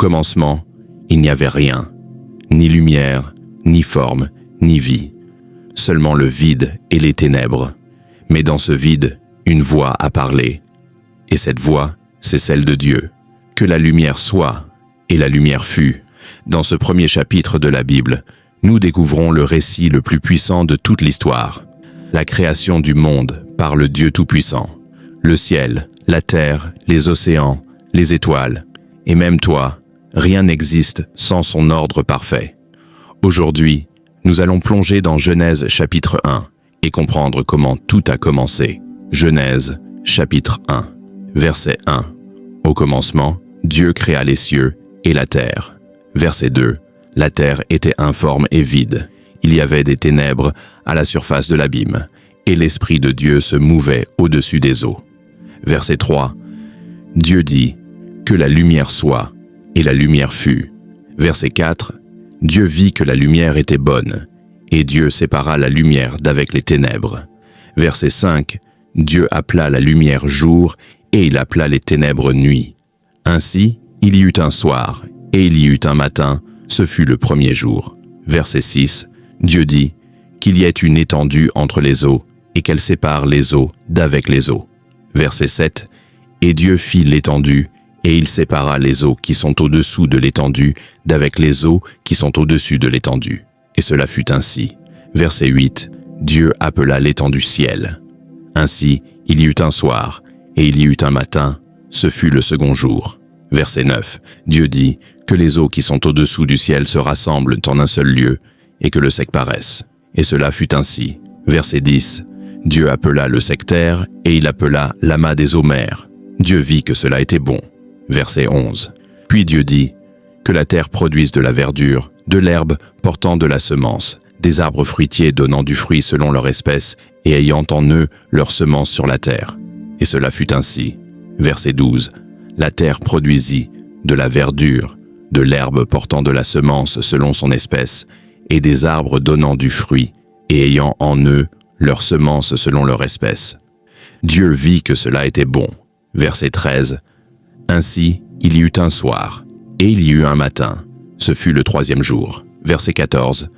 commencement, il n'y avait rien, ni lumière, ni forme, ni vie, seulement le vide et les ténèbres. Mais dans ce vide, une voix a parlé, et cette voix, c'est celle de Dieu. Que la lumière soit, et la lumière fut. Dans ce premier chapitre de la Bible, nous découvrons le récit le plus puissant de toute l'histoire. La création du monde par le Dieu Tout-Puissant. Le ciel, la terre, les océans, les étoiles, et même toi, rien n'existe sans son ordre parfait. Aujourd'hui, nous allons plonger dans Genèse chapitre 1 et comprendre comment tout a commencé. Genèse chapitre 1, verset 1. Au commencement, Dieu créa les cieux et la terre. Verset 2. La terre était informe et vide. Il y avait des ténèbres à la surface de l'abîme, et l'Esprit de Dieu se mouvait au-dessus des eaux. Verset 3. Dieu dit, « Que la lumière soit », et la lumière fut. Verset 4. Dieu vit que la lumière était bonne, et Dieu sépara la lumière d'avec les ténèbres. Verset 5. Dieu appela la lumière jour, et il appela les ténèbres nuit. Ainsi, il y eut un soir, et il y eut un matin, ce fut le premier jour. Verset 6. Dieu dit, qu'il y ait une étendue entre les eaux, et qu'elle sépare les eaux d'avec les eaux. Verset 7. Et Dieu fit l'étendue, et il sépara les eaux qui sont au-dessous de l'étendue d'avec les eaux qui sont au-dessus de l'étendue. Et cela fut ainsi. Verset 8. Dieu appela l'étendue ciel. Ainsi, il y eut un soir, et il y eut un matin, ce fut le second jour. Verset 9. Dieu dit, que les eaux qui sont au-dessous du ciel se rassemblent en un seul lieu, et que le sec paraisse. Et cela fut ainsi. Verset 10. Dieu appela le sectaire, et il appela l'amas des eaux mers. Dieu vit que cela était bon. Verset 11. Puis Dieu dit, que la terre produise de la verdure, de l'herbe portant de la semence, des arbres fruitiers donnant du fruit selon leur espèce, et ayant en eux leur semence sur la terre. Et cela fut ainsi. Verset 12. La terre produisit de la verdure, de l'herbe portant de la semence selon son espèce, et des arbres donnant du fruit, et ayant en eux leur semence selon leur espèce. Dieu vit que cela était bon. Verset 13. Ainsi, il y eut un soir, et il y eut un matin. Ce fut le troisième jour. Verset 14.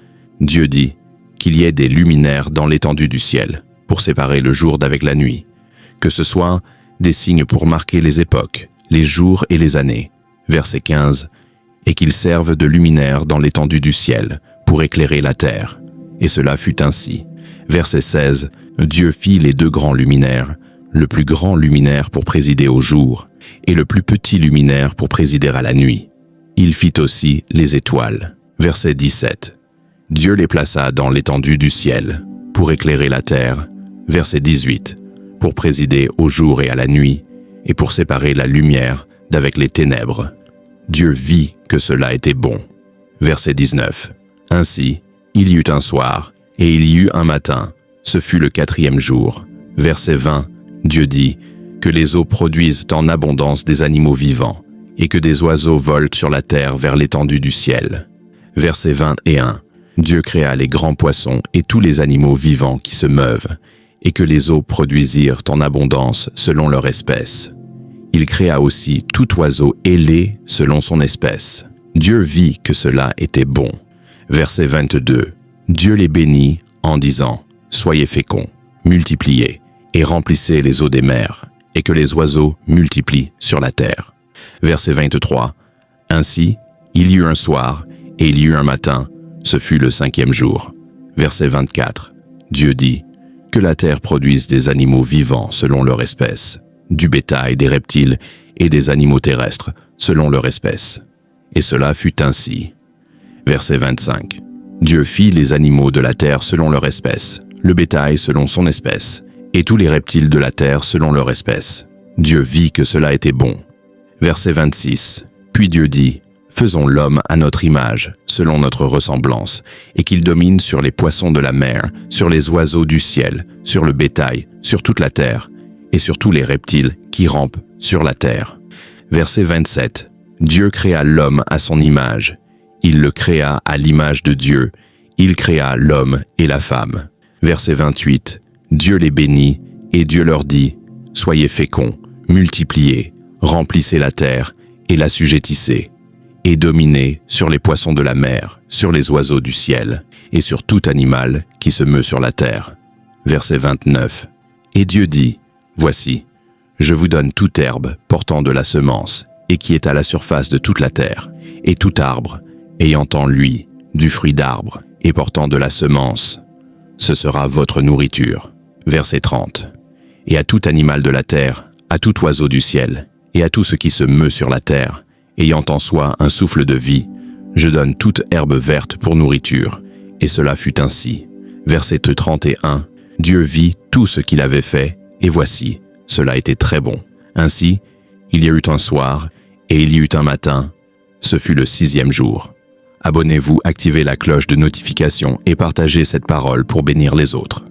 Dieu dit, qu'il y ait des luminaires dans l'étendue du ciel, pour séparer le jour d'avec la nuit, que ce soit des signes pour marquer les époques, les jours et les années. Verset 15. Et qu'ils servent de luminaires dans l'étendue du ciel, pour éclairer la terre. Et cela fut ainsi. Verset 16. Dieu fit les deux grands luminaires, le plus grand luminaire pour présider au jour, et le plus petit luminaire pour présider à la nuit. Il fit aussi les étoiles. Verset 17. Dieu les plaça dans l'étendue du ciel, pour éclairer la terre. Verset 18. Pour présider au jour et à la nuit, et pour séparer la lumière d'avec les ténèbres. Dieu vit que cela était bon. Verset 19. Ainsi, il y eut un soir, et il y eut un matin, ce fut le quatrième jour. Verset 20. Dieu dit, que les eaux produisent en abondance des animaux vivants, et que des oiseaux volent sur la terre vers l'étendue du ciel. Verset 21. Dieu créa les grands poissons et tous les animaux vivants qui se meuvent, et que les eaux produisirent en abondance selon leur espèce. Il créa aussi tout oiseau ailé selon son espèce. Dieu vit que cela était bon. Verset 22. Dieu les bénit en disant, « Soyez féconds, multipliez, et remplissez les eaux des mers, et que les oiseaux multiplient sur la terre. » Verset 23. Ainsi, il y eut un soir, et il y eut un matin, ce fut le cinquième jour. Verset 24. Dieu dit, « Que la terre produise des animaux vivants selon leur espèce, du bétail, des reptiles et des animaux terrestres selon leur espèce. » Et cela fut ainsi. Verset 25. Dieu fit les animaux de la terre selon leur espèce, le bétail selon son espèce, et tous les reptiles de la terre selon leur espèce. Dieu vit que cela était bon. Verset 26. Puis Dieu dit, « Faisons l'homme à notre image, selon notre ressemblance, et qu'il domine sur les poissons de la mer, sur les oiseaux du ciel, sur le bétail, sur toute la terre, et sur tous les reptiles qui rampent sur la terre. » Verset 27. Dieu créa l'homme à son image. Il le créa à l'image de Dieu. Il créa l'homme et la femme. Verset 28. Dieu les bénit, et Dieu leur dit, « Soyez féconds, multipliez, remplissez la terre, et l'assujettissez. et dominer sur les poissons de la mer, sur les oiseaux du ciel, et sur tout animal qui se meut sur la terre. Verset 29. Et Dieu dit, « Voici, je vous donne toute herbe portant de la semence, et qui est à la surface de toute la terre, et tout arbre, ayant en lui du fruit d'arbre, et portant de la semence. Ce sera votre nourriture. » Verset 30. Et à tout animal de la terre, à tout oiseau du ciel, et à tout ce qui se meut sur la terre, ayant en soi un souffle de vie, je donne toute herbe verte pour nourriture. Et cela fut ainsi. Verset 31. Dieu vit tout ce qu'il avait fait, et voici, cela était très bon. Ainsi, il y eut un soir, et il y eut un matin. Ce fut le 6e jour. Abonnez-vous, activez la cloche de notification et partagez cette parole pour bénir les autres.